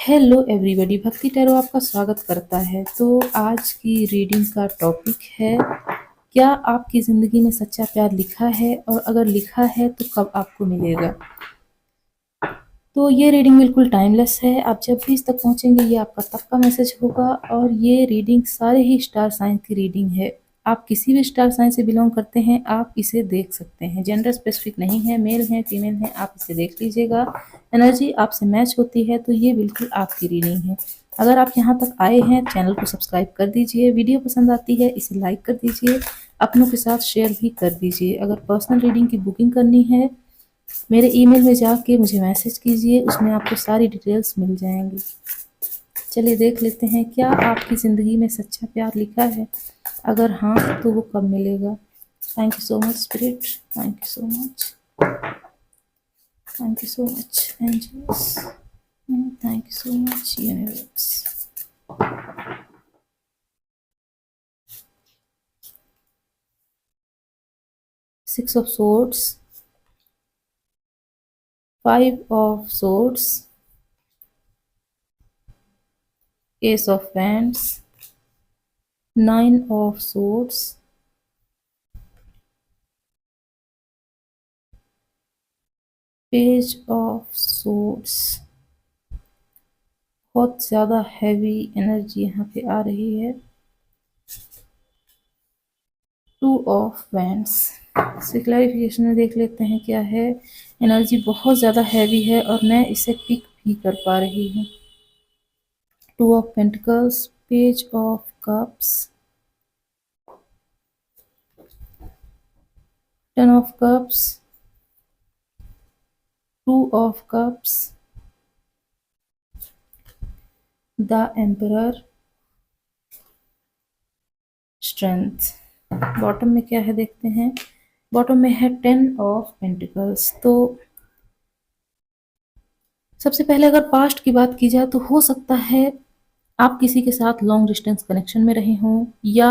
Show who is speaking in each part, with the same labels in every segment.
Speaker 1: Hello everybody, भक्ति tarot आपका स्वागत करता है। तो आज की रीडिंग का टॉपिक है, क्या आपकी ज़िंदगी में सच्चा प्यार लिखा है और अगर लिखा है तो कब आपको मिलेगा। तो ये रीडिंग बिल्कुल टाइमलेस है। आप जब भी इस तक पहुंचेंगे ये आपका तब का मैसेज होगा। और ये रीडिंग सारे ही स्टार साइन की रीडिंग है। आप किसी भी स्टार साइन से बिलोंग करते हैं आप इसे देख सकते हैं। जेंडर स्पेसिफिक नहीं है, मेल है फीमेल है, आप इसे देख लीजिएगा। एनर्जी आपसे मैच होती है तो ये बिल्कुल आपकी रीडिंग है। अगर आप यहाँ तक आए हैं चैनल को सब्सक्राइब कर दीजिए। वीडियो पसंद आती है इसे लाइक कर दीजिए, अपनों के साथ शेयर भी कर दीजिए। अगर पर्सनल रीडिंग की बुकिंग करनी है मेरे ईमेल में जाके मुझे मैसेज कीजिए, उसमें आपको सारी डिटेल्स मिल जाएंगी। चलिए देख लेते हैं, क्या आपकी ज़िंदगी में सच्चा प्यार लिखा है, अगर हाँ तो वो कब मिलेगा। Thank you so much spirit, thank you so much, thank you so much angels, thank you so much universe. Six of swords, five of swords, ace of wands, nine of swords, page of swords. बहुत ज़्यादा heavy energy यहाँ पे आ रही है। Two of wands से clarification में देख लेते हैं क्या है। एनर्जी बहुत ज़्यादा हैवी है और मैं इसे पिक भी कर पा रही हूँ। Two of pentacles, page of cups, ten of cups, two of cups, the emperor, strength. Bottom में क्या है देखते हैं। बॉटम में है टेन ऑफ पेंटिकल्स। तो सबसे पहले अगर पास्ट की बात की जाए तो हो सकता है आप किसी के साथ लॉन्ग डिस्टेंस कनेक्शन में रहे हों, या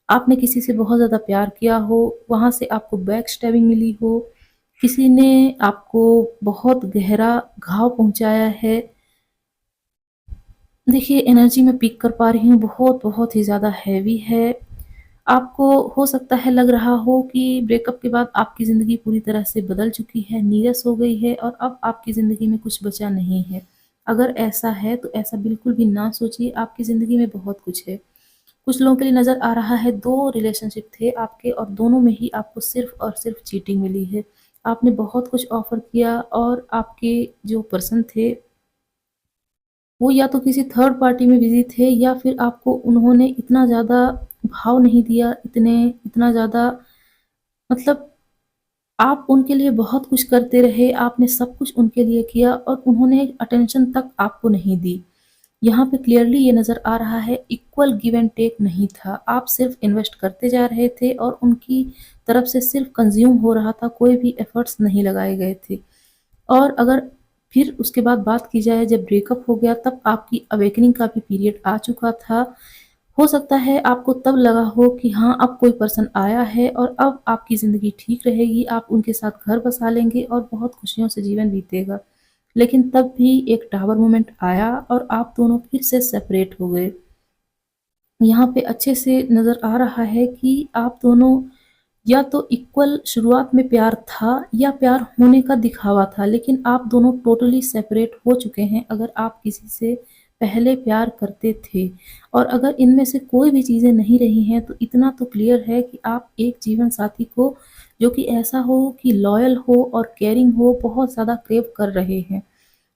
Speaker 1: आपने किसी से बहुत ज़्यादा प्यार किया हो, वहाँ से आपको बैक स्टैबिंग मिली हो, किसी ने आपको बहुत गहरा घाव पहुंचाया है। देखिए एनर्जी में पिक कर पा रही हूँ, बहुत बहुत ही ज़्यादा हैवी है। आपको हो सकता है लग रहा हो कि ब्रेकअप के बाद आपकी ज़िंदगी पूरी तरह से बदल चुकी है, नीरस हो गई है और अब आपकी ज़िंदगी में कुछ बचा नहीं है। अगर ऐसा है तो ऐसा बिल्कुल भी ना सोचिए, आपकी ज़िंदगी में बहुत कुछ है। कुछ लोगों के लिए नज़र आ रहा है 2 रिलेशनशिप थे आपके और दोनों में ही आपको सिर्फ़ और सिर्फ़ चीटिंग मिली है। आपने बहुत कुछ ऑफ़र किया और आपके जो पर्सन थे वो या तो किसी थर्ड पार्टी में बिज़ी थे, या फिर आपको उन्होंने इतना ज़्यादा भाव नहीं दिया, इतना ज़्यादा, मतलब आप उनके लिए बहुत कुछ करते रहे, आपने सब कुछ उनके लिए किया और उन्होंने अटेंशन तक आपको नहीं दी। यहाँ पे क्लियरली ये नज़र आ रहा है इक्वल गिव एंड टेक नहीं था। आप सिर्फ़ इन्वेस्ट करते जा रहे थे और उनकी तरफ से सिर्फ़ कंज़्यूम हो रहा था, कोई भी एफ़र्ट्स नहीं लगाए गए थे। और अगर फिर उसके बाद बात की जाए जब ब्रेकअप हो गया तब आपकी अवेकनिंग का भी पीरियड आ चुका था। हो सकता है आपको तब लगा हो कि हाँ, अब कोई पर्सन आया है और अब आपकी ज़िंदगी ठीक रहेगी, आप उनके साथ घर बसा लेंगे और बहुत खुशियों से जीवन बीतेगा। लेकिन तब भी एक टावर मोमेंट आया और आप दोनों फिर से सेपरेट हो गए। यहाँ पे अच्छे से नज़र आ रहा है कि आप दोनों या तो इक्वल शुरुआत में प्यार था या प्यार होने का दिखावा था, लेकिन आप दोनों टोटली सेपरेट हो चुके हैं अगर आप किसी से पहले प्यार करते थे। और अगर इनमें से कोई भी चीज़ें नहीं रही हैं तो इतना तो क्लियर है कि आप एक जीवन साथी को जो कि ऐसा हो कि लॉयल हो और केयरिंग हो बहुत ज़्यादा क्रेव कर रहे हैं।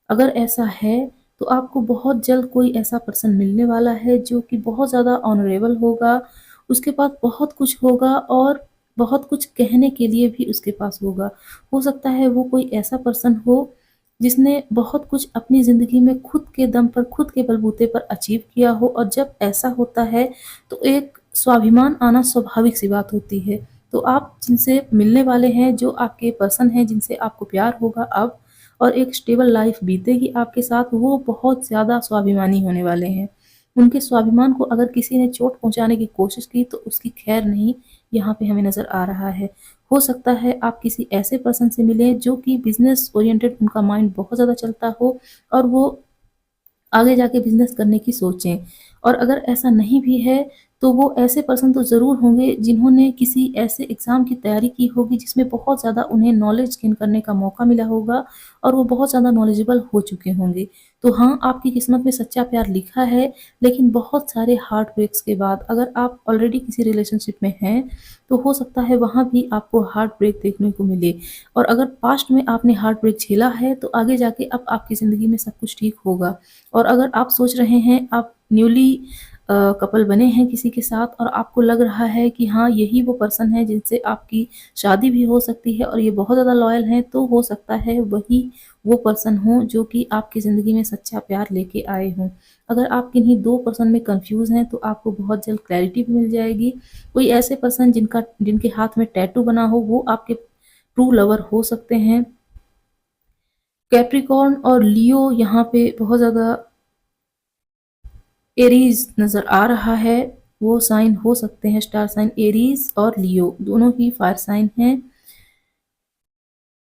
Speaker 1: अगर ऐसा है तो आपको बहुत जल्द कोई ऐसा पर्सन मिलने वाला है जो कि बहुत ज़्यादा ऑनरेबल होगा, उसके पास बहुत कुछ होगा और बहुत कुछ कहने के लिए भी उसके पास होगा। हो सकता है वो कोई ऐसा पर्सन हो जिसने बहुत कुछ अपनी ज़िंदगी में खुद के दम पर, खुद के बलबूते पर अचीव किया हो, और जब ऐसा होता है तो एक स्वाभिमान आना स्वाभाविक सी बात होती है। तो आप जिनसे मिलने वाले हैं, जो आपके पर्सन हैं जिनसे आपको प्यार होगा अब और एक स्टेबल लाइफ बीतेगी आपके साथ, वो बहुत ज़्यादा स्वाभिमानी होने वाले हैं। उनके स्वाभिमान को अगर किसी ने चोट पहुँचाने की कोशिश की तो उसकी खैर नहीं, यहाँ पे हमें नज़र आ रहा है। हो सकता है आप किसी ऐसे पर्सन से मिलें जो कि बिज़नेस ओरिएंटेड, उनका माइंड बहुत ज़्यादा चलता हो और वो आगे जाके बिज़नेस करने की सोचें। और अगर ऐसा नहीं भी है, तो वो ऐसे पर्सन तो ज़रूर होंगे जिन्होंने किसी ऐसे एग्ज़ाम की तैयारी की होगी जिसमें बहुत ज़्यादा उन्हें नॉलेज गेन करने का मौका मिला होगा और वो बहुत ज़्यादा नॉलेजेबल हो चुके होंगे। तो हाँ, आपकी किस्मत में सच्चा प्यार लिखा है, लेकिन बहुत सारे हार्ट ब्रेक्स के बाद अगर आप ऑलरेडी किसी रिलेशनशिप में हैं, तो हो सकता है वहाँ भी आपको हार्ट ब्रेक देखने को मिले। और अगर पास्ट में आपने हार्ट ब्रेक झेला है, तो आगे जाके अब आपकी ज़िंदगी में सब कुछ ठीक होगा। और अगर आप सोच रहे हैं, आप न्यूली कपल बने हैं किसी के साथ और आपको लग रहा है कि हाँ, यही वो पर्सन है जिनसे आपकी शादी भी हो सकती है और ये बहुत ज़्यादा लॉयल हैं, तो हो सकता है वही वो पर्सन हो जो कि आपकी ज़िंदगी में सच्चा प्यार लेके आए हों। अगर आप किन्हीं 2 पर्सन में कन्फ्यूज़ हैं, तो आपको बहुत जल्द क्लैरिटी भी मिल जाएगी। कोई ऐसे पर्सन जिनके हाथ में टैटू बना हो, वो आपके ट्रू लवर हो सकते हैं। कैप्रिकॉर्न और लियो यहाँ पे बहुत ज़्यादा एरीज़ नज़र आ रहा है, वो साइन हो सकते हैं स्टार साइन एरीज़ और लियो, दोनों ही फायर साइन हैं।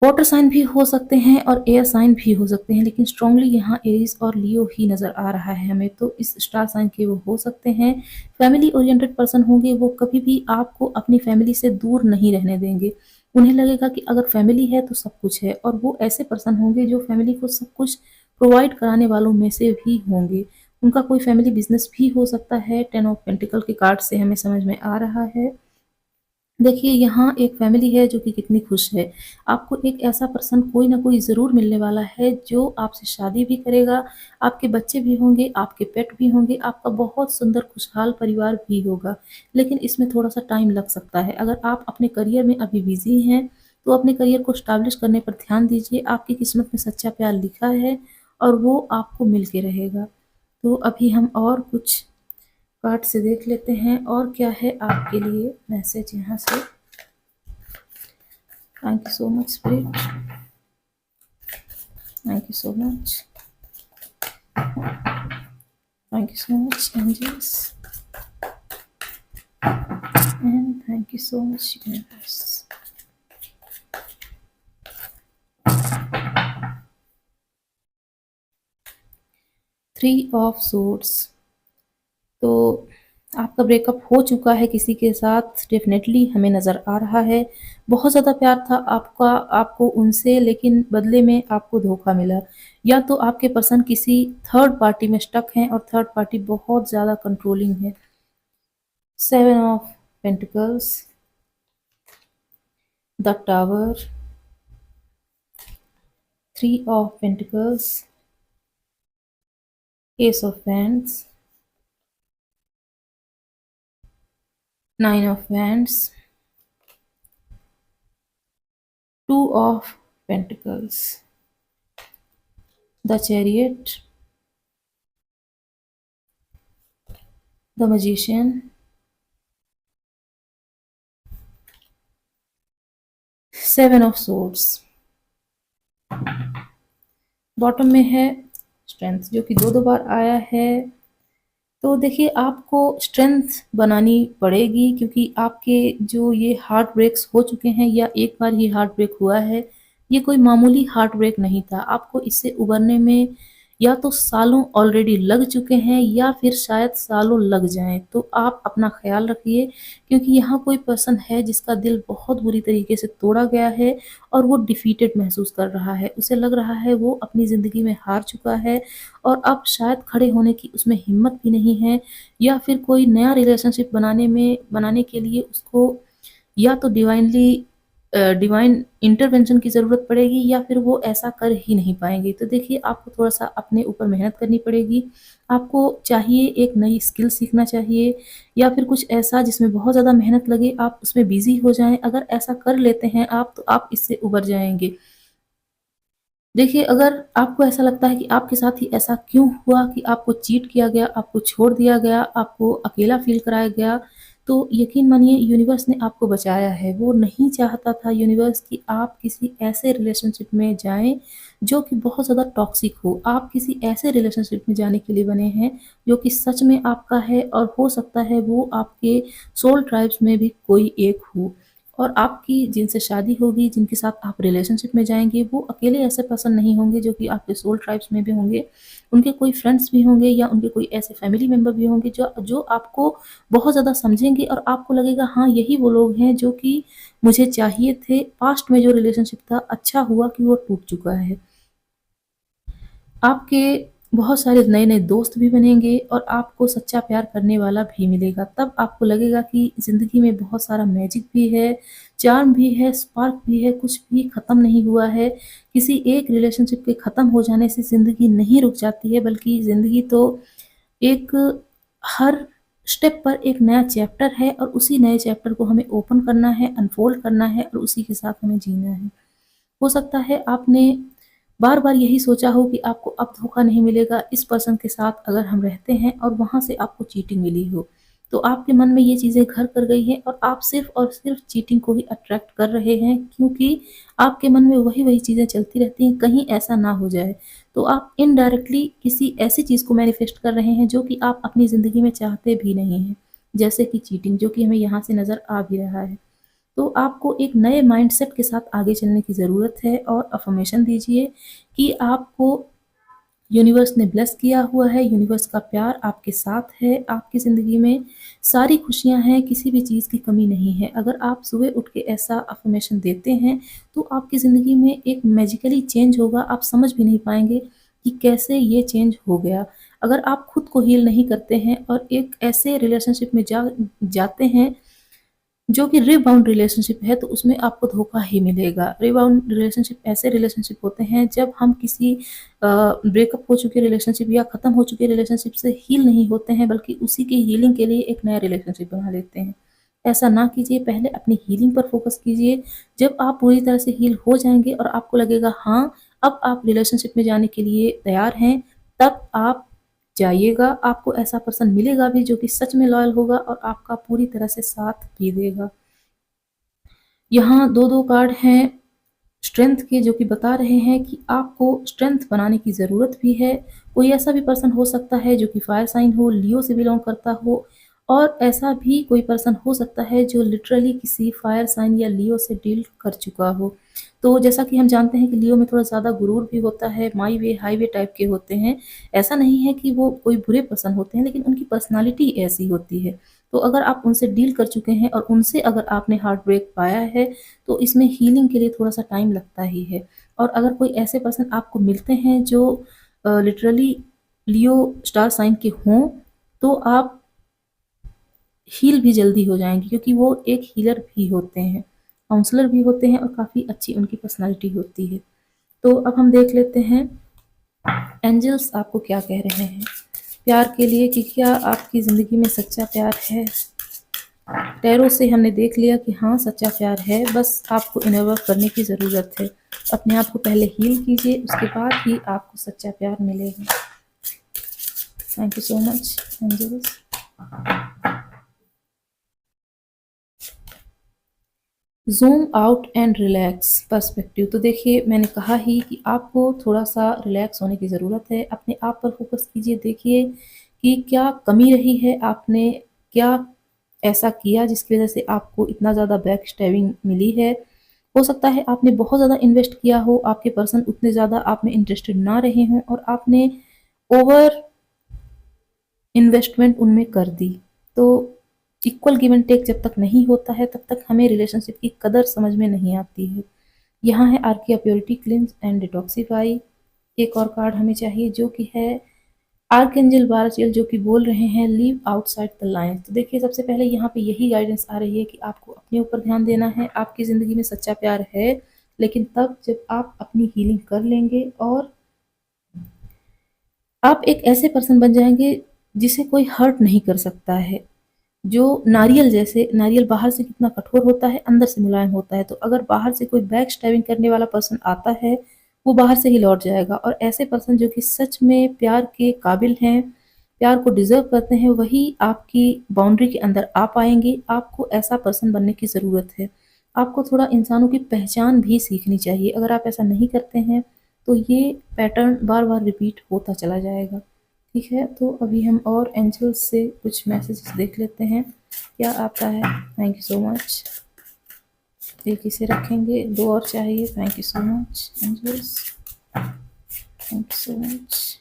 Speaker 1: वाटर साइन भी हो सकते हैं और एयर साइन भी हो सकते हैं, लेकिन स्ट्रांगली यहाँ एरीज़ और लियो ही नज़र आ रहा है हमें, तो इस स्टार साइन के वो हो सकते हैं। फैमिली ओरिएंटेड पर्सन होंगे, वो कभी भी आपको अपनी फैमिली से दूर नहीं रहने देंगे। उन्हें लगेगा कि अगर फैमिली है तो सब कुछ है, और वो ऐसे पर्सन होंगे जो फैमिली को सब कुछ प्रोवाइड कराने वालों में से भी होंगे। उनका कोई फैमिली बिज़नेस भी हो सकता है, 10 ऑफ पेंटिकल के कार्ड से हमें समझ में आ रहा है। देखिए, यहाँ एक फैमिली है जो कि कितनी खुश है। आपको एक ऐसा पर्सन कोई ना कोई ज़रूर मिलने वाला है जो आपसे शादी भी करेगा, आपके बच्चे भी होंगे, आपके पेट भी होंगे, आपका बहुत सुंदर खुशहाल परिवार भी होगा। लेकिन इसमें थोड़ा-सा टाइम लग सकता है। अगर आप अपने करियर में अभी बिज़ी हैं, तो अपने करियर को एस्टैब्लिश करने पर ध्यान दीजिए। आपकी किस्मत में सच्चा प्यार लिखा है और वो आपको मिल के रहेगा। तो अभी हम और कुछ कार्ड से देख लेते हैं और क्या है आपके लिए मैसेज यहाँ से। Thank you so much spirit, thank you so much, thank you so much angels, and thank you so much universe. Three of swords, तो आपका ब्रेकअप हो चुका है किसी के साथ, डेफ़िनेटली हमें नज़र आ रहा है। बहुत ज़्यादा प्यार था आपको उनसे, लेकिन बदले में आपको धोखा मिला। या तो आपके पर्सन किसी थर्ड पार्टी में स्टक हैं और थर्ड पार्टी बहुत ज़्यादा कंट्रोलिंग है। 7 of pentacles, the tower, 3 of pentacles, S of wands, 9 of wands, 2 of pentacles, the chariot, the magician, 7 of swords. Bottom में है स्ट्रेंथ, जो कि 2-2 बार आया है। तो देखिए, आपको स्ट्रेंथ बनानी पड़ेगी, क्योंकि आपके जो ये हार्ट ब्रेक्स हो चुके हैं या एक बार ही हार्ट ब्रेक हुआ है, ये कोई मामूली हार्ट ब्रेक नहीं था। आपको इससे उभरने में या तो सालों ऑलरेडी लग चुके हैं या फिर शायद सालों लग जाएँ। तो आप अपना ख़्याल रखिए, क्योंकि यहाँ कोई पर्सन है जिसका दिल बहुत बुरी तरीके से तोड़ा गया है और वो डिफीटेड महसूस कर रहा है। उसे लग रहा है वो अपनी ज़िंदगी में हार चुका है और अब शायद खड़े होने की उसमें हिम्मत भी नहीं है, या फिर कोई नया रिलेशनशिप बनाने के लिए उसको या तो डिवाइन इंटरवेंशन की ज़रूरत पड़ेगी या फिर वो ऐसा कर ही नहीं पाएँगे। तो देखिए, आपको थोड़ा-सा अपने ऊपर मेहनत करनी पड़ेगी। आपको चाहिए एक नई स्किल सीखना चाहिए, या फिर कुछ ऐसा जिसमें बहुत ज़्यादा मेहनत लगे, आप उसमें बिज़ी हो जाएँ। अगर ऐसा कर लेते हैं आप, तो आप इससे उभर जाएँगे। देखिए, अगर आपको ऐसा लगता है कि आपके साथ ही ऐसा क्यों हुआ कि आपको चीट किया गया, आपको छोड़ दिया गया, आपको अकेला फ़ील कराया गया, तो यकीन मानिए यूनिवर्स ने आपको बचाया है। वो नहीं चाहता था यूनिवर्स कि आप किसी ऐसे रिलेशनशिप में जाएँ, जो कि बहुत ज़्यादा टॉक्सिक हो। आप किसी ऐसे रिलेशनशिप में जाने के लिए बने हैं, जो कि सच में आपका है, और हो सकता है वो आपके सोल ट्राइब्स में भी कोई एक हो। और आपकी जिनसे शादी होगी, जिनके साथ आप रिलेशनशिप में जाएँगे, वो अकेले ऐसे पर्सन नहीं होंगे जो कि आपके सोल ट्राइब्स में भी होंगे। उनके कोई फ्रेंड्स भी होंगे या उनके कोई ऐसे फैमिली मेंबर भी होंगे जो जो आपको बहुत ज़्यादा समझेंगे और आपको लगेगा हाँ, यही वो लोग हैं जो कि मुझे चाहिए थे। पास्ट में जो रिलेशनशिप था, अच्छा हुआ कि वो टूट चुका है। आपके बहुत सारे नए-नए दोस्त भी बनेंगे और आपको सच्चा प्यार करने वाला भी मिलेगा। तब आपको लगेगा कि ज़िंदगी में बहुत सारा मैजिक भी है, चार्म भी है, स्पार्क भी है, कुछ भी ख़त्म नहीं हुआ है। किसी एक रिलेशनशिप के ख़त्म हो जाने से ज़िंदगी नहीं रुक जाती है, बल्कि ज़िंदगी तो एक हर स्टेप पर एक नया चैप्टर है और उसी नए चैप्टर को हमें ओपन करना है, अनफ़ोल्ड करना है और उसी के साथ हमें जीना है। हो सकता है आपने बार-बार यही सोचा हो कि आपको अब धोखा नहीं मिलेगा इस पर्सन के साथ अगर हम रहते हैं और वहाँ से आपको चीटिंग मिली हो। तो आपके मन में ये चीज़ें घर कर गई हैं और आप सिर्फ़ और सिर्फ़ चीटिंग को ही अट्रैक्ट कर रहे हैं क्योंकि आपके मन में वही-वही चीज़ें चलती रहती हैं, कहीं ऐसा ना हो जाए। तो आप इनडायरेक्टली किसी ऐसी चीज़ को मैनिफेस्ट कर रहे हैं जो कि आप अपनी ज़िंदगी में चाहते भी नहीं हैं। जैसे कि चीटिंग जो कि हमें यहाँ से नज़र आ भी रहा है। तो आपको एक नए माइंडसेट के साथ आगे चलने की ज़रूरत है और अफ़र्मेशन दीजिए कि आपको यूनिवर्स ने ब्लेस किया हुआ है, यूनिवर्स का प्यार आपके साथ है, आपकी ज़िंदगी में सारी खुशियाँ हैं, किसी भी चीज़ की कमी नहीं है। अगर आप सुबह उठ के ऐसा अफ़र्मेशन देते हैं, तो आपकी ज़िंदगी में एक मैजिकली चेंज होगा, आप समझ भी नहीं पाएँगे कि कैसे ये चेंज हो गया। अगर आप खुद को हील नहीं करते हैं और एक ऐसे रिलेशनशिप में जाते हैं जो कि रीबाउंड रिलेशनशिप है तो उसमें आपको धोखा ही मिलेगा। रीबाउंड रिलेशनशिप ऐसे रिलेशनशिप होते हैं जब हम किसी ब्रेकअप हो चुके रिलेशनशिप या ख़त्म हो चुके रिलेशनशिप से हील नहीं होते हैं बल्कि उसी की हीलिंग के लिए एक नया रिलेशनशिप बना लेते हैं। ऐसा ना कीजिए, पहले अपनी हीलिंग पर फ़ोकस कीजिए। जब आप पूरी तरह से हील हो जाएँगे और आपको लगेगा हाँ, अब आप रिलेशनशिप में जाने के लिए तैयार हैं, तब आप जाइएगा, आपको ऐसा पर्सन मिलेगा भी जो कि सच में लॉयल होगा और आपका पूरी तरह से साथ भी देगा। यहाँ 2-2 कार्ड हैं स्ट्रेंथ के जो कि बता रहे हैं कि आपको स्ट्रेंथ बनाने की ज़रूरत भी है। कोई ऐसा भी पर्सन हो सकता है जो कि फायर साइन हो, लियो से बिलॉन्ग करता हो और ऐसा भी कोई पर्सन हो सकता है जो लिटरली किसी फायर साइन या लियो से डील कर चुका हो। तो जैसा कि हम जानते हैं कि लियो में थोड़ा ज़्यादा गुरूर भी होता है, माई वे, हाईवे टाइप के होते हैं। ऐसा नहीं है कि वो कोई बुरे पर्सन होते हैं, लेकिन उनकी पर्सनैलिटी ऐसी होती है। तो अगर आप उनसे डील कर चुके हैं और उनसे अगर आपने हार्ट ब्रेक पाया है, तो इसमें हीलिंग के लिए थोड़ा-सा टाइम लगता ही है। और अगर कोई ऐसे पर्सन आपको मिलते हैं जो लिटरली लियो स्टार साइन के हों, तो आप हील भी जल्दी हो जाएँगे क्योंकि वो एक हीलर भी होते हैं, काउंसलर भी होते हैं और काफ़ी अच्छी उनकी पर्सनैलिटी होती है। तो अब हम देख लेते हैं एंजल्स आपको क्या कह रहे हैं प्यार के लिए कि क्या आपकी ज़िंदगी में सच्चा प्यार है? टैरो से हमने देख लिया कि हाँ, सच्चा प्यार है, बस आपको इनर वर्क करने की ज़रूरत है। अपने आप को पहले हील कीजिए, उसके बाद ही आपको सच्चा प्यार मिलेगा। Thank you so much angels. Zoom out and relax perspective तो देखिए मैंने कहा ही कि आपको थोड़ा-सा रिलैक्स होने की ज़रूरत है। अपने आप पर फ़ोकस कीजिए, देखिए कि क्या कमी रही है, आपने क्या ऐसा किया जिसकी वज़ह से आपको इतना ज़्यादा बैक स्टैबिंग मिली है। हो सकता है आपने बहुत ज़्यादा इन्वेस्ट किया हो, आपके पर्सन उतने ज़्यादा आप में इंटरेस्टेड ना रहे हों और आपने ओवर इन्वेस्टमेंट उनमें कर दी। तो इक्वल गिव एंड टेक जब तक नहीं होता है, तब तक हमें रिलेशनशिप की कदर समझ में नहीं आती है। यहाँ है आर्किया प्योरिटी क्लींस एंड डिटॉक्सिफाई। एक और कार्ड हमें चाहिए जो कि है आर्कएंजल बाराचियल जो कि बोल रहे हैं लीव आउटसाइड द लाइन। तो देखिए सबसे पहले यहाँ पे यही गाइडेंस आ रही है कि आपको अपने ऊपर ध्यान देना है। आपकी ज़िंदगी में सच्चा प्यार है, लेकिन तब जब आप अपनी हीलिंग कर लेंगे और आप एक ऐसे पर्सन बन जाएँगे जिसे कोई हर्ट नहीं कर सकता है। जो नारियल जैसे नारियल बाहर से कितना कठोर होता है, अंदर से मुलायम होता है। तो अगर बाहर से कोई बैक स्टैबिंग करने वाला पर्सन आता है, वो बाहर से ही लौट जाएगा और ऐसे पर्सन जो कि सच में प्यार के काबिल हैं, प्यार को डिज़र्व करते हैं, वही आपकी बाउंड्री के अंदर आ पाएँगे। आपको ऐसा पर्सन बनने की ज़रूरत है। आपको थोड़ा इंसानों की पहचान भी सीखनी चाहिए। अगर आप ऐसा नहीं करते हैं, तो ये पैटर्न बार-बार रिपीट होता चला जाएगा। ठीक है, तो अभी हम और एंजल्स से कुछ मैसेजेस देख लेते हैं, क्या आता है। Thank you so much. खिड़की से रखेंगे, 2 और चाहिए। Thank you so much angels, thank you so much.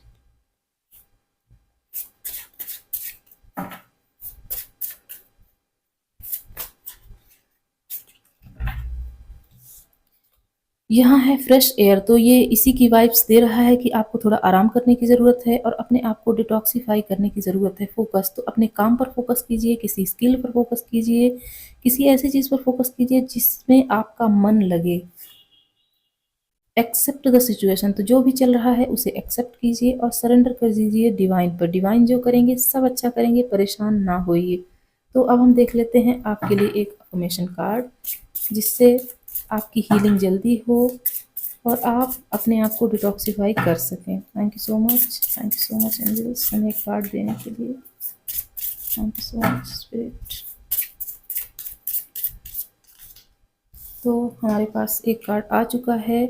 Speaker 1: यहाँ है फ्रेश एयर, तो ये इसी की वाइब्स दे रहा है कि आपको थोड़ा आराम करने की ज़रूरत है और अपने आप को डिटॉक्सिफाई करने की ज़रूरत है। फोकस तो अपने काम पर फोकस कीजिए, किसी स्किल पर फोकस कीजिए, किसी ऐसी चीज़ पर फोकस कीजिए जिसमें आपका मन लगे। एक्सेप्ट द सिचुएशन, तो जो भी चल रहा है उसे एक्सेप्ट कीजिए और सरेंडर कर दीजिए डिवाइन पर। डिवाइन जो करेंगे सब अच्छा करेंगे, परेशान ना होइए। तो अब हम देख लेते हैं आपके लिए एक अफर्मेशन कार्ड जिससे आपकी हीलिंग जल्दी हो और आप अपने आप को डिटॉक्सिफाई कर सकें। Thank you so much, thank you so much angels हमें एक कार्ड देने के लिए। Thank you so much spirit. तो हमारे पास एक कार्ड आ चुका है,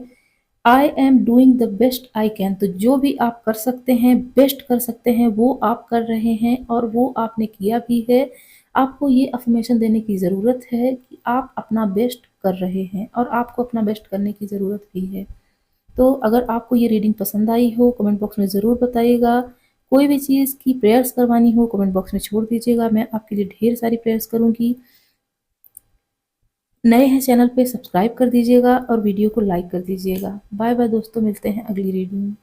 Speaker 1: I am doing the best I can. तो जो भी आप कर सकते हैं, बेस्ट कर सकते हैं, वो आप कर रहे हैं और वो आपने किया भी है। आपको ये अफर्मेशन देने की ज़रूरत है कि आप अपना बेस्ट कर रहे हैं और आपको अपना बेस्ट करने की ज़रूरत भी है। तो अगर आपको ये रीडिंग पसंद आई हो कमेंट बॉक्स में ज़रूर बताइएगा। कोई भी चीज़ की प्रेयर्स करवानी हो कमेंट बॉक्स में छोड़ दीजिएगा, मैं आपके लिए ढेर सारी प्रेयर्स करूँगी। नए हैं चैनल पे सब्सक्राइब कर दीजिएगा और वीडियो को लाइक कर दीजिएगा। बाय बाय दोस्तों, मिलते हैं अगली रीडिंग में।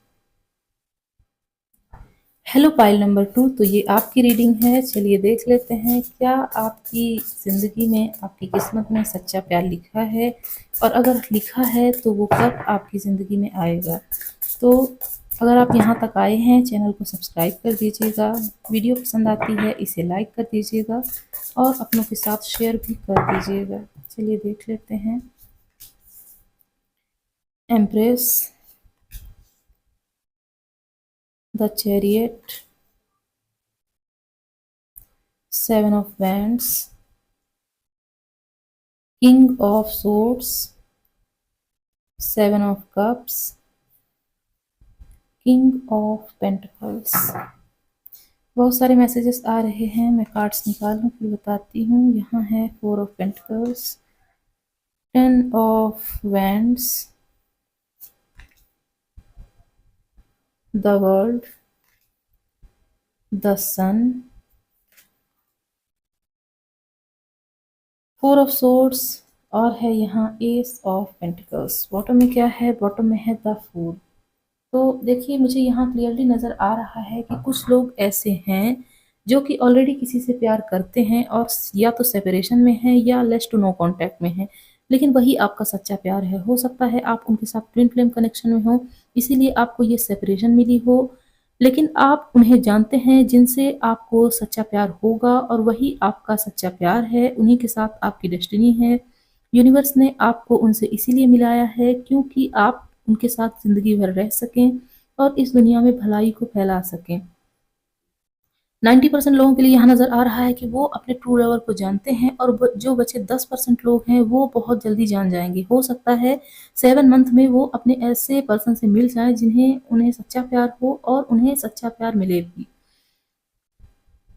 Speaker 1: हेलो पाइल नंबर 2, तो ये आपकी रीडिंग है। चलिए देख लेते हैं क्या आपकी ज़िंदगी में, आपकी किस्मत में सच्चा प्यार लिखा है और अगर लिखा है तो वो कब आपकी ज़िंदगी में आएगा। तो अगर आप यहाँ तक आए हैं चैनल को सब्सक्राइब कर दीजिएगा, वीडियो पसंद आती है इसे लाइक कर दीजिएगा और अपनों के साथ शेयर भी कर दीजिएगा। चलिए देख लेते हैं। Empress, the chariot, 7 of wands, king of swords, 7 of cups, king of pentacles. बहुत सारे मैसेजेस आ रहे हैं, मैं कार्ड्स निकाल लूँ फिर बताती हूँ। यहाँ है 4 of pentacles, 10 of wands, the world, the sun, 4 of swords और है यहाँ एस ऑफ पेंटिकल्स। बॉटम में क्या है? बॉटम में है द फूल। तो देखिए मुझे यहाँ क्लियरली नज़र आ रहा है कि कुछ लोग ऐसे हैं जो कि ऑलरेडी किसी से प्यार करते हैं और या तो सेपरेशन में हैं या लेस टू नो कांटेक्ट में हैं, लेकिन वही आपका सच्चा प्यार है। हो सकता है आप उनके साथ ट्विन फ्लेम कनेक्शन में हो, इसीलिए आपको ये सेपरेशन मिली हो, लेकिन आप उन्हें जानते हैं जिनसे आपको सच्चा प्यार होगा और वही आपका सच्चा प्यार है, उन्हीं के साथ आपकी डेस्टिनी है। यूनिवर्स ने आपको उनसे इसीलिए मिलाया है क्योंकि आप उनके साथ ज़िंदगी भर रह सकें और इस दुनिया में भलाई को फैला सकें। 90% लोगों के लिए यहाँ नज़र आ रहा है कि वो अपने ट्रू लवर को जानते हैं और जो बचे 10% लोग हैं वो बहुत जल्दी जान जाएंगे। हो सकता है 7 मंथ में वो अपने ऐसे पर्सन से मिल जाएं जिन्हें उन्हें सच्चा प्यार हो और उन्हें सच्चा प्यार मिले भी।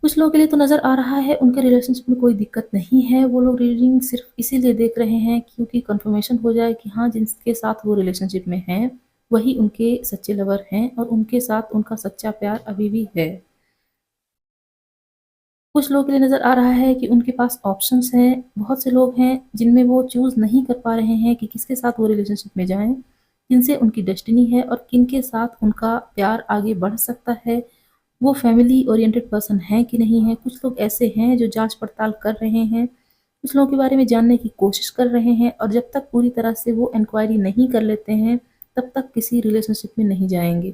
Speaker 1: कुछ लोगों के लिए तो नज़र आ रहा है उनके रिलेशनशिप में कोई दिक्कत नहीं है। वो लोग रीडिंग सिर्फ इसीलिए देख रहे हैं क्योंकि कंफर्मेशन हो जाए कि हाँ जिनके साथ वो रिलेशनशिप में हैं वही उनके सच्चे लवर हैं और उनके साथ उनका सच्चा प्यार अभी भी है। कुछ लोगों के लिए नज़र आ रहा है कि उनके पास ऑप्शंस हैं। बहुत से लोग हैं जिनमें वो चूज़ नहीं कर पा रहे हैं कि किसके साथ वो रिलेशनशिप में जाएं, जिनसे उनकी डेस्टिनी है और किनके साथ उनका प्यार आगे बढ़ सकता है। वो फैमिली ओरिएंटेड पर्सन है कि नहीं है। कुछ लोग ऐसे हैं जो जांच पड़ताल कर रहे हैं, कुछ लोगों के बारे में जानने की कोशिश कर रहे हैं और जब तक पूरी तरह से वो इंक्वायरी नहीं कर लेते हैं तब तक किसी रिलेशनशिप में नहीं जाएंगे।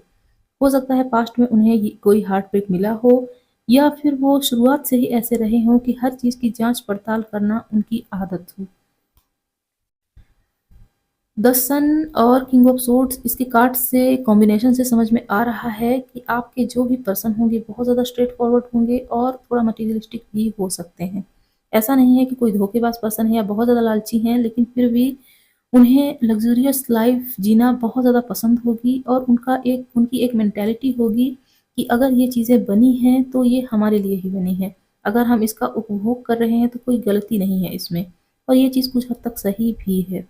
Speaker 1: हो सकता है पास्ट में उन्हें कोई हार्ट ब्रेक मिला हो या फिर वो शुरुआत से ही ऐसे रहे हों कि हर चीज़ की जांच पड़ताल करना उनकी आदत हो। द सन और किंग ऑफ सोर्ड्स, इसके कार्ड से कॉम्बिनेशन से समझ में आ रहा है कि आपके जो भी पर्सन होंगे बहुत ज़्यादा स्ट्रेट फॉरवर्ड होंगे और थोड़ा मटीरियलिस्टिक भी हो सकते हैं। ऐसा नहीं है कि कोई धोखेबाज पर्सन है या बहुत ज़्यादा लालची हैं, लेकिन फिर भी उन्हें लग्जूरियस लाइफ जीना बहुत ज़्यादा पसंद होगी और उनकी एक मेंटालिटी होगी कि अगर ये चीज़ें बनी हैं तो ये हमारे लिए ही बनी है। अगर हम इसका उपभोग कर रहे हैं तो कोई गलती नहीं है इसमें। और ये चीज़ कुछ हद तक सही भी है।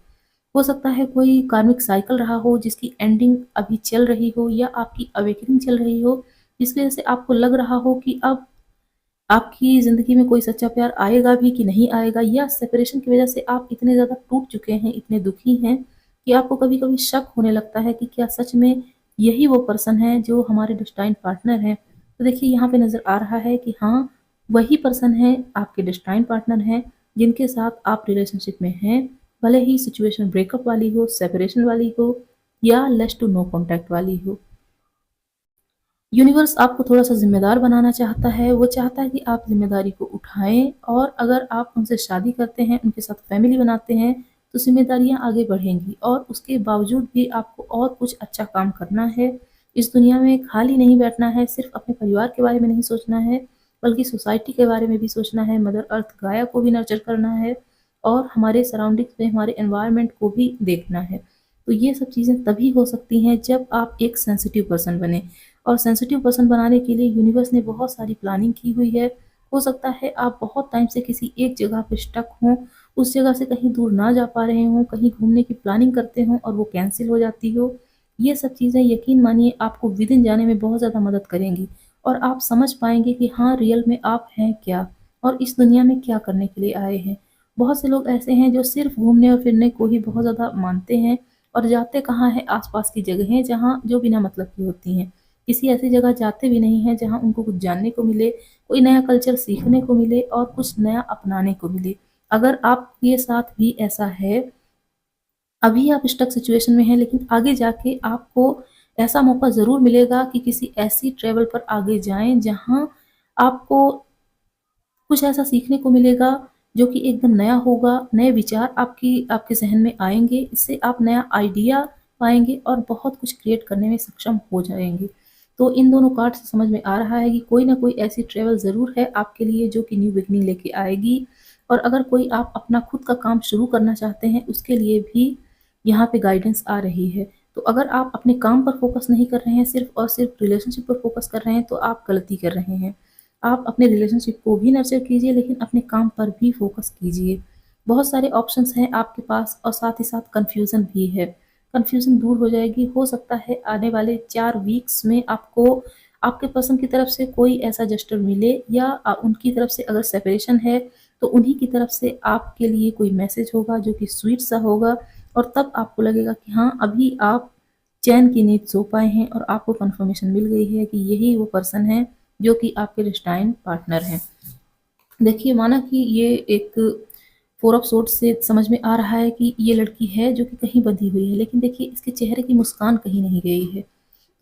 Speaker 1: हो सकता है कोई कार्मिक साइकिल रहा हो जिसकी एंडिंग अभी चल रही हो या आपकी अवेकनिंग चल रही हो, जिसकी वज़ह से आपको लग रहा हो कि अब आपकी ज़िंदगी में कोई सच्चा प्यार आएगा भी कि नहीं आएगा, या सेपरेशन की वज़ह से आप इतने ज़्यादा टूट चुके हैं, इतने दुखी हैं कि आपको कभी-कभी शक होने लगता है कि क्या सच में यही वो पर्सन है जो हमारे डेस्टाइन्ड पार्टनर हैं। तो देखिए यहाँ पे नज़र आ रहा है कि हाँ, वही पर्सन है, आपके डेस्टाइन्ड पार्टनर हैं, जिनके साथ आप रिलेशनशिप में हैं, भले ही सिचुएशन ब्रेकअप वाली हो, सेपरेशन वाली हो या लेस टू नो कॉन्टैक्ट वाली हो। यूनिवर्स आपको थोड़ा-सा ज़िम्मेदार बनाना चाहता है, वो चाहता है कि आप ज़िम्मेदारी को उठाएँ, और अगर आप उनसे शादी करते हैं, उनके साथ फैमिली बनाते हैं, तो ज़िम्मेदारियाँ आगे बढ़ेंगी और उसके बावजूद भी आपको और कुछ अच्छा काम करना है। इस दुनिया में खाली नहीं बैठना है, सिर्फ़ अपने परिवार के बारे में नहीं सोचना है, बल्कि सोसाइटी के बारे में भी सोचना है, मदर अर्थ गाया को भी नर्चर करना है और हमारे सराउंडिंग्स में हमारे एनवायरनमेंट को भी देखना है। तो ये सब चीज़ें तभी हो सकती हैं जब आप एक सेंसिटिव पर्सन बनें। और सेंसिटिव पर्सन बनाने के लिए यूनिवर्स ने बहुत सारी प्लानिंग की हुई है। हो सकता है आप बहुत टाइम से किसी एक जगह पे स्टक हों, उस जगह से कहीं दूर ना जा पा रहे हों, कहीं घूमने की प्लानिंग करते हों और वो कैंसल हो जाती हो। ये सब चीज़ें यकीन मानिए आपको विदिन जाने में बहुत ज़्यादा मदद करेंगी और आप समझ पाएँगे कि हाँ, रियल में आप हैं क्या और इस दुनिया में क्या करने के लिए आए हैं। बहुत से लोग ऐसे हैं जो सिर्फ़ घूमने और फिरने को ही बहुत ज़्यादा मानते हैं और जाते कहाँ हैं, आस-पास की जगहें जहाँ जो बिना मतलब की होती हैं। किसी ऐसी जगह जाते भी नहीं हैं जहाँ उनको कुछ जानने को मिले, कोई नया कल्चर सीखने को मिले और कुछ नया अपनाने को मिले। अगर आपके साथ भी ऐसा है, अभी आप स्टक सिचुएशन में हैं लेकिन आगे जाके आपको ऐसा मौका ज़रूर मिलेगा कि किसी ऐसी ट्रैवल पर आगे जाएँ जहाँ आपको कुछ ऐसा सीखने को मिलेगा जो कि एकदम नया होगा, नए विचार आपके ज़हन में आएँगे, इससे आप नया आइडिया पाएँगे और बहुत कुछ क्रिएट करने में सक्षम हो जाएँगे। तो इन दोनों कार्ड से समझ में आ रहा है कि कोई न कोई ऐसी ट्रैवल ज़रूर है आपके लिए जो कि न्यू बिगिनिंग लेके आएगी, और अगर कोई आप अपना खुद का काम शुरू करना चाहते हैं, उसके लिए भी यहाँ पे गाइडेंस आ रही है। तो अगर आप अपने काम पर फ़ोकस नहीं कर रहे हैं, सिर्फ़ और सिर्फ़ रिलेशनशिप पर फ़ोकस कर रहे हैं, तो आप गलती कर रहे हैं। आप अपने रिलेशनशिप को भी नर्चर कीजिए लेकिन अपने काम पर भी फ़ोकस कीजिए। बहुत सारे ऑप्शंस हैं आपके पास और साथ ही साथ कन्फ्यूज़न भी है। कन्फ्यूज़न दूर हो जाएगी, हो सकता है आने वाले 4 वीक्स में आपको आपके पर्सन की तरफ से कोई ऐसा जेस्चर मिले या उनकी तरफ से अगर सेपरेशन है, तो उन्हीं की तरफ से आपके लिए कोई मैसेज होगा जो कि स्वीट सा होगा, और तब आपको लगेगा कि हाँ, अभी आप चैन की नींद सो पाए हैं और आपको कन्फर्मेशन मिल गई है कि यही वो पर्सन है जो कि आपके डेस्टाइन्ड पार्टनर हैं। देखिए, माना कि ये एक 4 ऑफ सोर्ड्स से समझ में आ रहा है कि ये लड़की है जो कि कहीं बंधी हुई है, लेकिन देखिए इसके चेहरे की मुस्कान कहीं नहीं गई है।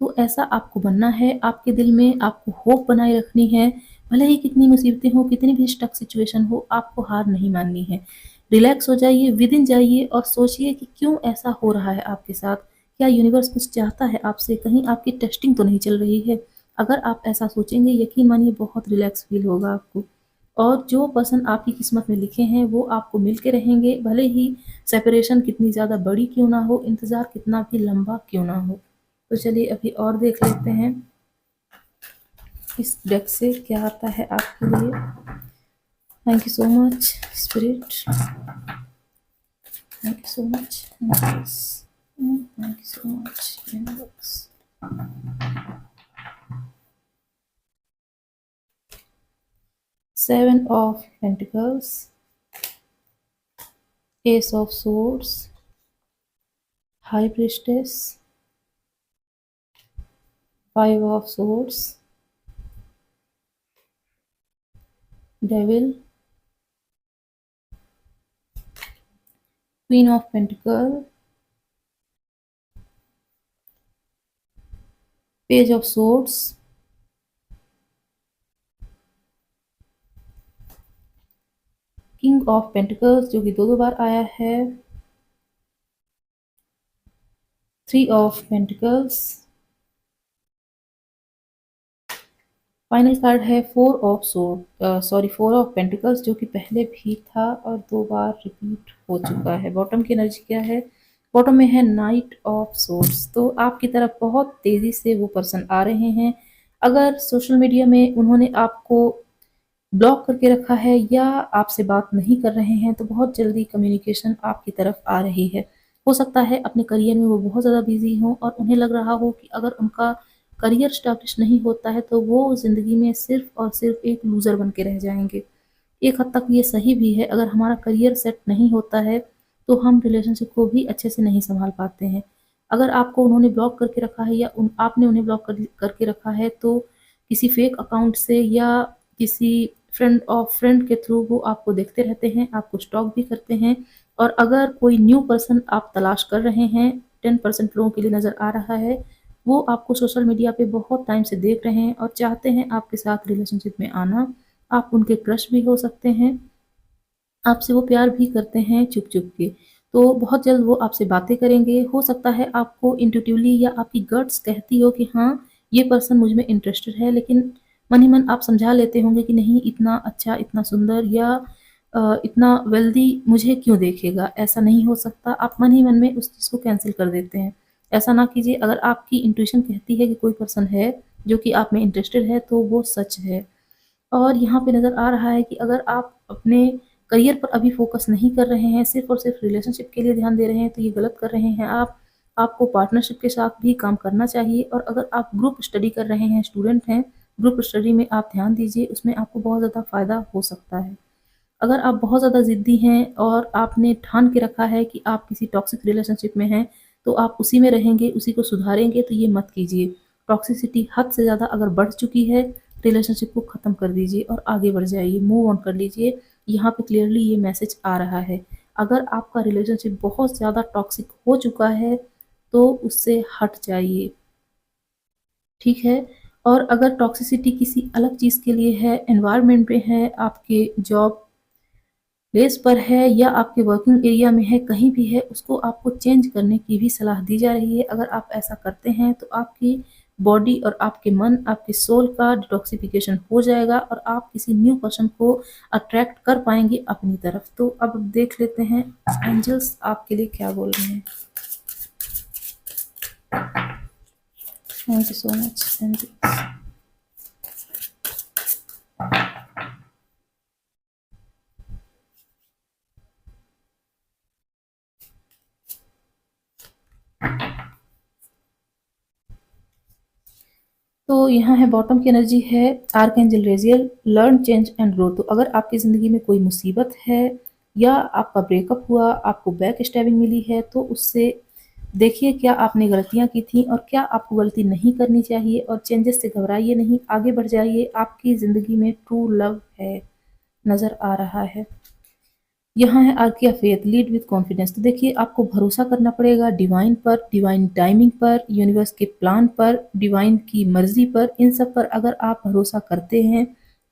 Speaker 1: तो ऐसा आपको बनना है, आपके दिल में आपको होप बनाए रखनी है, भले ही कितनी मुसीबतें हों, कितनी भी स्टक सिचुएशन हो, आपको हार नहीं माननी है। रिलैक्स हो जाइए, विदिन जाइए और सोचिए कि क्यों ऐसा हो रहा है आपके साथ? क्या यूनिवर्स कुछ चाहता है आपसे? कहीं आपकी टेस्टिंग तो नहीं चल रही है? अगर आप ऐसा सोचेंगे, यकीन मानिए बहुत रिलैक्स फ़ील होगा आपको। और जो पर्सन आपकी किस्मत में लिखे हैं, वो आपको मिल के रहेंगे, भले ही सेपरेशन कितनी ज़्यादा बड़ी क्यों ना हो, इंतज़ार कितना भी लंबा क्यों ना हो। तो चलिए अभी और देख लेते हैं इस डेक से क्या आता है आपके लिए। Thank you so much spirit, thank you so much universe, thank you so much universe. 7 of pentacles, S of swords, high priestess, 5 of swords, devil, queen of pentacle, page of swords, king of pentacles जो कि दो बार आया है, 3 of pentacles, final card है 4 of pentacles जो कि पहले भी था और 2 बार रिपीट हो चुका है। बॉटम की एनर्जी क्या है? बॉटम में है नाइट ऑफ सोर्ड्स। तो आपकी तरफ बहुत तेज़ी से वो पर्सन आ रहे हैं। अगर सोशल मीडिया में उन्होंने आपको ब्लॉक करके रखा है या आपसे बात नहीं कर रहे हैं, तो बहुत जल्दी कम्युनिकेशन आपकी तरफ आ रही है। हो सकता है अपने करियर में वो बहुत ज़्यादा बिज़ी हों और उन्हें लग रहा हो कि अगर उनका करियर एस्टैब्लिश नहीं होता है, तो वो ज़िंदगी में सिर्फ़ और सिर्फ़ एक लूज़र बन के रह जाएँगे। एक हद तक ये सही भी है, अगर हमारा करियर सेट नहीं होता है, तो हम रिलेशनशिप को भी अच्छे से नहीं सँभाल पाते हैं। अगर आपको उन्होंने ब्लॉक करके रखा है या आपने उन्हें ब्लॉक करके रखा है, तो किसी फ़ेक अकाउंट से या किसी फ्रेंड ऑफ फ्रेंड के थ्रू वो आपको देखते रहते हैं, आपको स्टॉक भी करते हैं और अगर कोई न्यू पर्सन आप तलाश कर रहे हैं, 10% लोगों के लिए नज़र आ रहा है, वो आपको सोशल मीडिया पे बहुत टाइम से देख रहे हैं और चाहते हैं आपके साथ रिलेशनशिप में आना। आप उनके क्रश भी हो सकते हैं, आपसे वो प्यार भी करते हैं छुप-छुप के। तो बहुत जल्द वो आपसे बातें करेंगे, हो सकता है आपको इंट्यूटिवली या आपकी गट्स कहती हो कि हाँ, ये पर्सन मुझ में इंटरेस्टेड है, लेकिन मन ही मन आप समझा लेते होंगे कि नहीं इतना अच्छा, इतना सुंदर या इतना वेल्दी मुझे क्यों देखेगा, ऐसा नहीं हो सकता। आप मन ही मन में उस चीज़ को कैंसल कर देते हैं। ऐसा ना कीजिए, अगर आपकी इंट्यूशन कहती है कि कोई पर्सन है, जो कि आप में इंटरेस्टेड है, तो वो सच है। और यहाँ पे नज़र आ रहा है कि अगर आप अपने करियर पर अभी फ़ोकस नहीं कर रहे हैं, सिर्फ़ और सिर्फ़ रिलेशनशिप के लिए ध्यान दे रहे हैं, तो ये गलत कर रहे हैं आप। आपको पार्टनरशिप के साथ भी काम करना चाहिए और अगर आप ग्रुप स्टडी कर रहे हैं, स्टूडेंट हैं, ग्रुप स्टडी में आप ध्यान दीजिए, उसमें आपको बहुत ज़्यादा फ़ायदा हो सकता है। अगर आप बहुत ज़्यादा ज़िद्दी हैं और आपने ठान के रखा है कि आप किसी टॉक्सिक रिलेशनशिप में हैं, तो आप उसी में रहेंगे, उसी को सुधारेंगे, तो ये मत कीजिए। टॉक्सिसिटी हद से ज़्यादा अगर बढ़ चुकी है, रिलेशनशिप को ख़त्म कर दीजिए और आगे बढ़ जाइए, मूव ऑन कर लीजिए। यहाँ पे क्लियरली ये मैसेज आ रहा है। अगर आपका रिलेशनशिप बहुत ज़्यादा टॉक्सिक हो चुका है, तो उससे हट जाइए, ठीक है? और अगर टॉक्सिसिटी किसी अलग चीज़ के लिए है, एनवायरनमेंट में है, आपके जॉब प्लेस पर है या आपके वर्किंग एरिया में है, कहीं भी है, उसको आपको चेंज करने की भी सलाह दी जा रही है। अगर आप ऐसा करते हैं तो आपकी बॉडी और आपके मन, आपके सोल का डिटॉक्सिफिकेशन हो जाएगा और आप किसी न्यू पर्सन को अट्रैक्ट कर पाएँगे अपनी तरफ। तो अब देख लेते हैं एंजल्स आपके लिए क्या बोल रहे हैं। Thank you so much angels. तो यहाँ है बॉटम की एनर्जी है archangel Raziel, learn change and grow. तो अगर आपकी ज़िंदगी में कोई मुसीबत है या आपका ब्रेकअप हुआ, आपको बैक स्टैबिंग मिली है, तो उससे देखिए क्या आपने गलतियाँ की थी और क्या आपको गलती नहीं करनी चाहिए और चेंजेस से घबराइए नहीं, आगे बढ़ जाइए। आपकी ज़िंदगी में ट्रू लव है, नज़र आ रहा है। यहाँ है आर्क या फेथ, लीड विद कॉन्फिडेंस। तो देखिए आपको भरोसा करना पड़ेगा डिवाइन पर, डिवाइन टाइमिंग पर, यूनिवर्स के प्लान पर, डिवाइन की मर्जी पर। इन सब पर अगर आप भरोसा करते हैं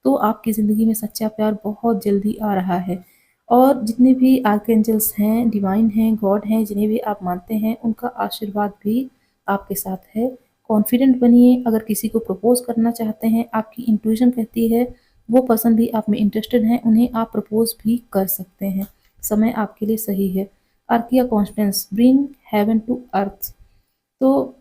Speaker 1: तो आपकी ज़िंदगी में सच्चा प्यार बहुत जल्दी आ रहा है। और जितने भी आर्कएंजल्स हैं, डिवाइन हैं, गॉड हैं, जिन्हें भी आप मानते हैं, उनका आशीर्वाद भी आपके साथ है। कॉन्फिडेंट बनिए, अगर किसी को प्रपोज करना चाहते हैं, आपकी इंट्यूशन कहती है वो पर्सन भी आप में इंटरेस्टेड हैं, उन्हें आप प्रपोज भी कर सकते हैं। समय आपके लिए सही है। Archeia Constance, bring heaven to earth. तो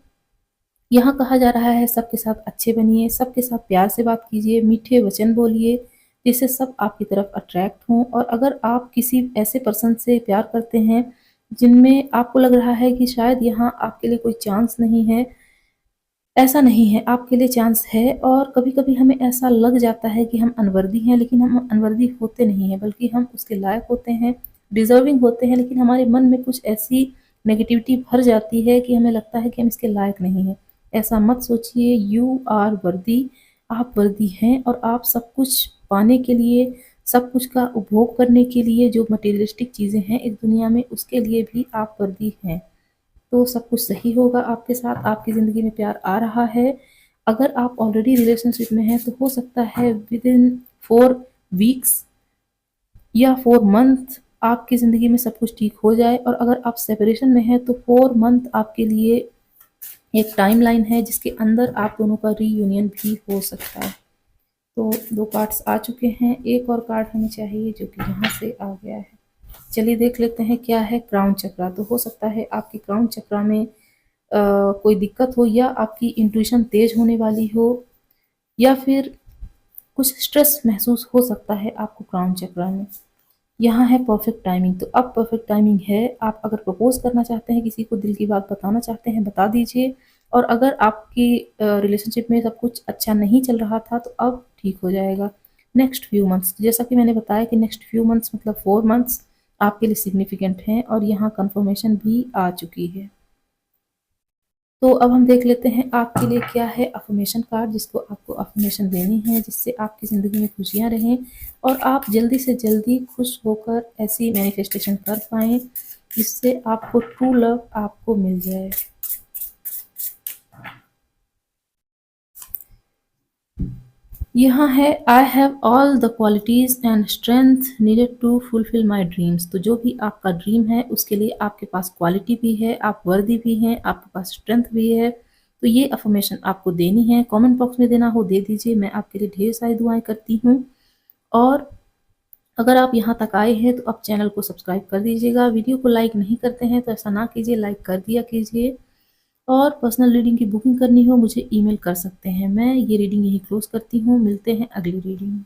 Speaker 1: यहाँ कहा जा रहा है सबके साथ अच्छे बनिए, सबके साथ प्यार से बात कीजिए, मीठे वचन बोलिए, जिससे सब आपकी तरफ अट्रैक्ट हों। और अगर आप किसी ऐसे पर्सन से प्यार करते हैं, जिनमें आपको लग रहा है कि शायद यहाँ आपके लिए कोई चांस नहीं है, ऐसा नहीं है, आपके लिए चांस है। और कभी-कभी हमें ऐसा लग जाता है कि हम अनवर्दी हैं, लेकिन हम अनवर्दी होते नहीं हैं, बल्कि हम उसके लायक होते हैं, डिज़र्विंग होते हैं, लेकिन हमारे मन में कुछ ऐसी नेगेटिविटी भर जाती है कि हमें लगता है कि हम इसके लायक नहीं हैं। ऐसा मत सोचिए, यू आर वर्दी, आप वर्दी हैं और आप सब कुछ पाने के लिए, सब कुछ का उपभोग करने के लिए, जो मटेरियलिस्टिक चीज़ें हैं इस दुनिया में, उसके लिए भी आप वर्दी हैं। तो सब कुछ सही होगा आपके साथ, आपकी ज़िंदगी में प्यार आ रहा है। अगर आप ऑलरेडी रिलेशनशिप में हैं, तो हो सकता है विदिन 4 वीक्स या 4 मंथ आपकी ज़िंदगी में सब कुछ ठीक हो जाए। और अगर आप सेपरेशन में हैं, तो 4 मंथ आपके लिए एक टाइमलाइन है, जिसके अंदर आप दोनों का रीयूनियन भी हो सकता है। तो 2 कार्ड्स आ चुके हैं, एक और कार्ड हमें चाहिए जो कि यहाँ से आ गया है। चलिए देख लेते हैं क्या है क्राउन चक्रा। तो हो सकता है आपकी क्राउन चक्रा में कोई दिक्कत हो या आपकी इंट्यूशन तेज होने वाली हो या फिर कुछ स्ट्रेस महसूस हो सकता है आपको क्राउन चक्रा में। यहाँ है परफेक्ट टाइमिंग, तो अब परफेक्ट टाइमिंग है। आप अगर प्रपोज़ करना चाहते हैं, किसी को दिल की बात बताना चाहते हैं, बता दीजिए। और अगर आपकी रिलेशनशिप में सब कुछ अच्छा नहीं चल रहा था, तो अब ठीक हो जाएगा। नेक्स्ट फ्यू मंथ्स, जैसा कि मैंने बताया कि नेक्स्ट फ्यू मंथ्स मतलब 4 मंथ्स आपके लिए सिग्निफिकेंट हैं और यहाँ कन्फर्मेशन भी आ चुकी है। तो अब हम देख लेते हैं आपके लिए क्या है अफ़र्मेशन कार्ड, जिसको आपको अफ़र्मेशन देनी है, जिससे आपकी ज़िंदगी में खुशियाँ रहें और आप जल्दी से जल्दी खुश होकर ऐसी मैनिफेस्टेशन कर पाएँ, जिससे आपको ट्रू लव आपको मिल जाए। यहाँ है I have all the qualities and strength needed to fulfil my dreams. तो जो भी आपका ड्रीम है उसके लिए आपके पास क्वालिटी भी है, आप वर्दी भी हैं, आपके पास स्ट्रेंथ भी है। तो ये अफर्मेशन आपको देनी है, कमेंट बॉक्स में देना हो दे दीजिए। मैं आपके लिए ढेर सारी दुआएं करती हूँ। और अगर आप यहाँ तक आए हैं तो आप चैनल को सब्सक्राइब कर दीजिएगा। वीडियो को लाइक नहीं करते हैं तो ऐसा ना कीजिए, लाइक कर दिया कीजिए। और पर्सनल रीडिंग की बुकिंग करनी हो मुझे ईमेल कर सकते हैं। मैं ये रीडिंग यहीं क्लोज़ करती हूँ। मिलते हैं अगली रीडिंग में।